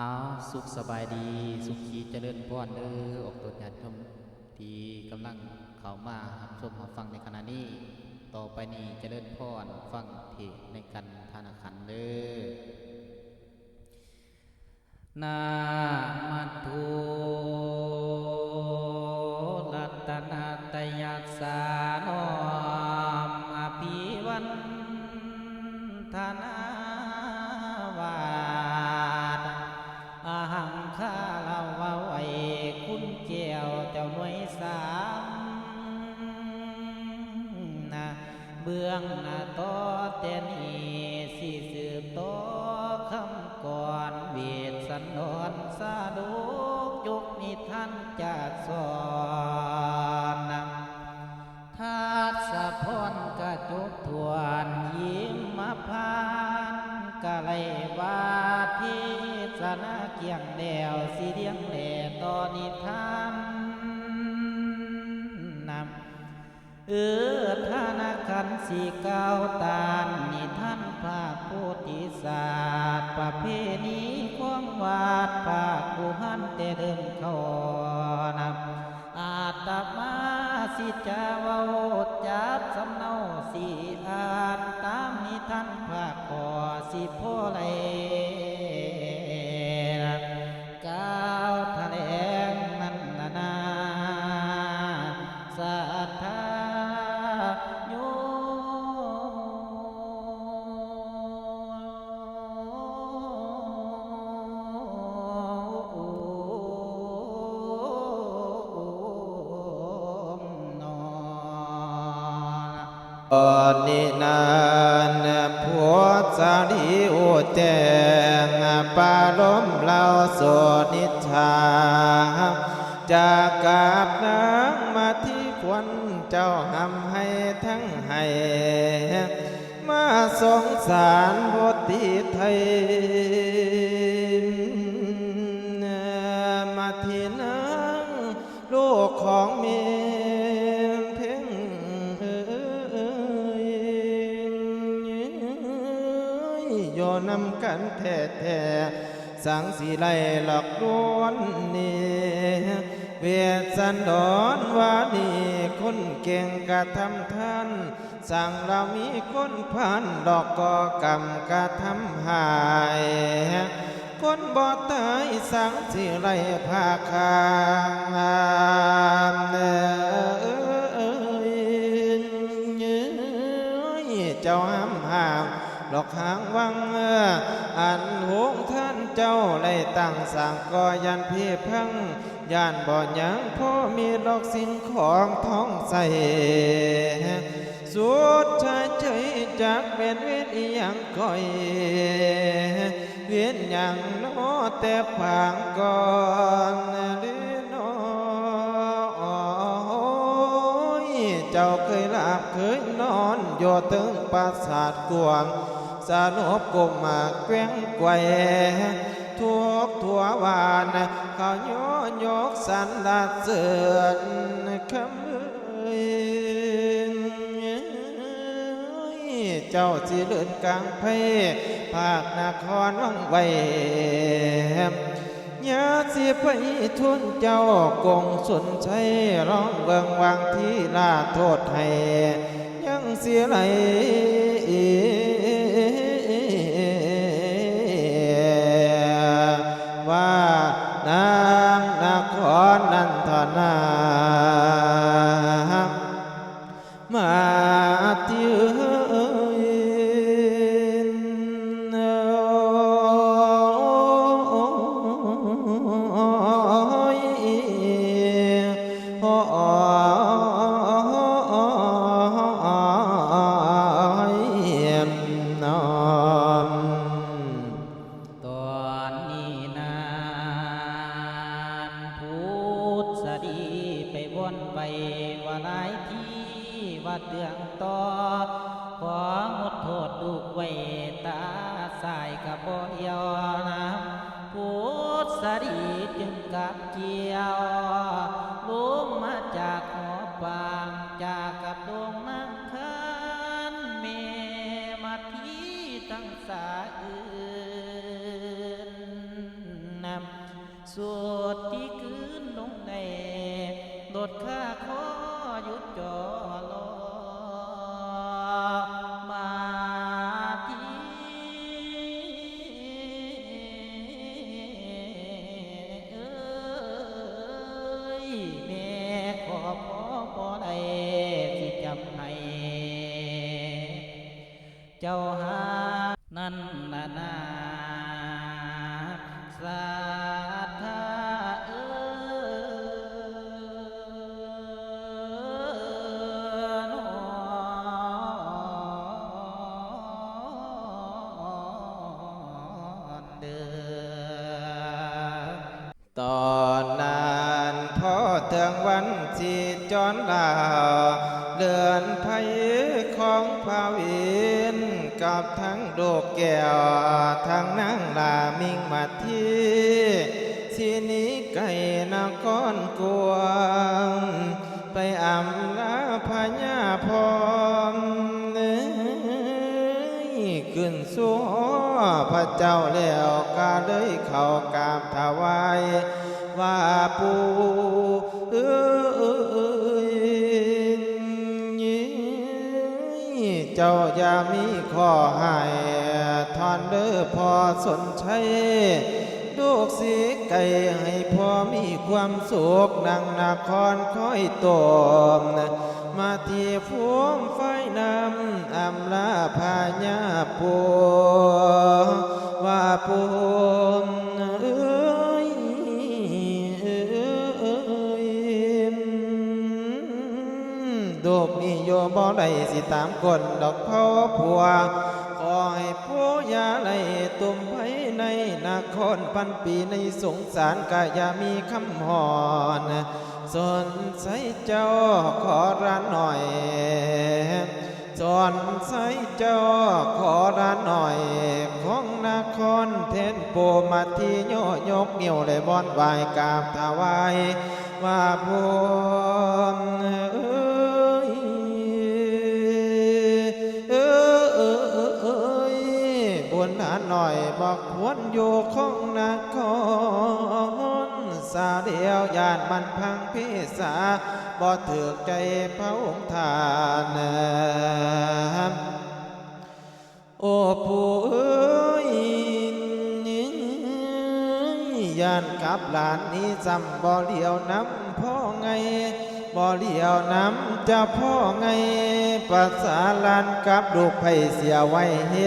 เอาสุขสบายดีสุขีเจริญพรเด้อออกตัวญาติชมที่กำลังเข้ามารับชมรับฟังในขณะนี้ต่อไปนี้เจริญพรฟังเทศในกันธนาคารเด้อนามัตถุรัตนาตยัสสานอมอภิวันธนาวาดอาหังคาลาวาไว้คุณแก้วเจ้าหน่วยสามนะเบื้องหน้าต่อแต่นี้สิสืบต่อคำก่อนเวทสันดรสาดุกยกนิทานจากสอนนำทัศพรกระจกทวนยิ้มมาพานกะไรวาทิศนาเกียงแดวสีเดียงแดต่อนิทานนำธนาคันสีเก้าตานนิทานภาคโพธิศาสตร์ประเพณีของวาดภาคกุหันแต่เดินเข้านำอาตมาสิจาวาจัดสำเนาสีอ่านตามนิทานภาคขอสิโพไลก้าวแถลงนั้นนาสัทธาโยนินานผัวสาลีโอแจงปาลมเล่าโสนิชาจากกาบนางมาที่ควันเจ้าหำให้ทั้งให้มาสงสารบทีไทยมาที่นางลูกของเมียเพ่งโยนำกันแท้ๆสังสีไลหลอกลวงนี่เวทสันดรวานีคนเก่งกระทำท่านสั่งเรามีคนพันดอกก่อกรรมกระทำหายคนบ่ตายสังสีไลภาคางเจ้าห้ามห่างหลอกหางวังอันหงท่านเจ้าไล่ตั้งสั่งก่อยันพี่พังย่านบ่ยังพ่อมีดอกสิ่งของท้องใส่สุดท้ายใจจากเป็นเวทอีหยังก่อยเวียนอย่างน้อแต่ผางก่อนหรือน้อเจ้าเคยหลับเคยนอนโยตึงปราสาทกวงสนุบกุมมาแกว้งไกวทุกทั่ววานเขาโยยกสันดาเสือนคำเจ้าสิเลื่อนกลางเพภาคนครวังไว้ยาสิไปทุนเจ้ากงสุนใช้ร้องเบิ่งวางที่ลาโทษให้ยังเสียไหลว่านางนครนันทนามาที่เตืองต่อของงดโทษลูกไว้ตาสายกับบ่เยานะพุทธสรีจึงกับเกี่ยวลุงมาจากหอปางจากกับดวงน้ำคันเมมาที่ทั้งสาอื่น สุดที่คืนลงในลดค่าขอหยุดจอรอมาที่เอ้ยแม่ขอบ่ได้สิจำให้เจ้าหานั่นนาศรัทธาเอ้อนอนเด้อ ตอนนั้นพ่อเทืองวันจีจอนลาวเลือนไผของพาวินกับทั้งโดกแก้วทั้งนางลามิงมาที่ที่นี้ไก่นครกวงไปอำลาพญาพรขึ้นสู่พระเจ้าแล้วก็เลยเข้ากราบถวายว่าปู่เจ้าอย่ามีข้อให้ทอนเด้อพอสนใช้ลูกสีไก่ให้พ่อมีความสุขดังนครคอยตมมาที่ฟูมไฟน้ำอำลาพาญาปูว่าปูเอ้ยดอกนี้โยบ่ได้สิตามคนดอกพ่อผัวขอให้ผู้ยาไหลตุ่มไผในนครพันปีในสงสารกะอย่ามีคำหอนสนใส่เจ้าขอร้านหน่อยสนใส่เจ้าขอร้านหน่อยของนครเทนโปมาที่โยยกนิ้วเลยบอนไหวกราบถวายว่าบุญบุญหาหน่อยบอกควรอยู่ของนครสาเดียวยานมันพังพิษาบ่ถือใจพระองค์ทานโอ้ผู้เอ้ยยานกับหลานนี้จำบ่เลี้ยวน้ำพ่อไงบ่เลี้ยวน้ำจะพ่อไงภาษาลานกับลูกไผ่เสียไว้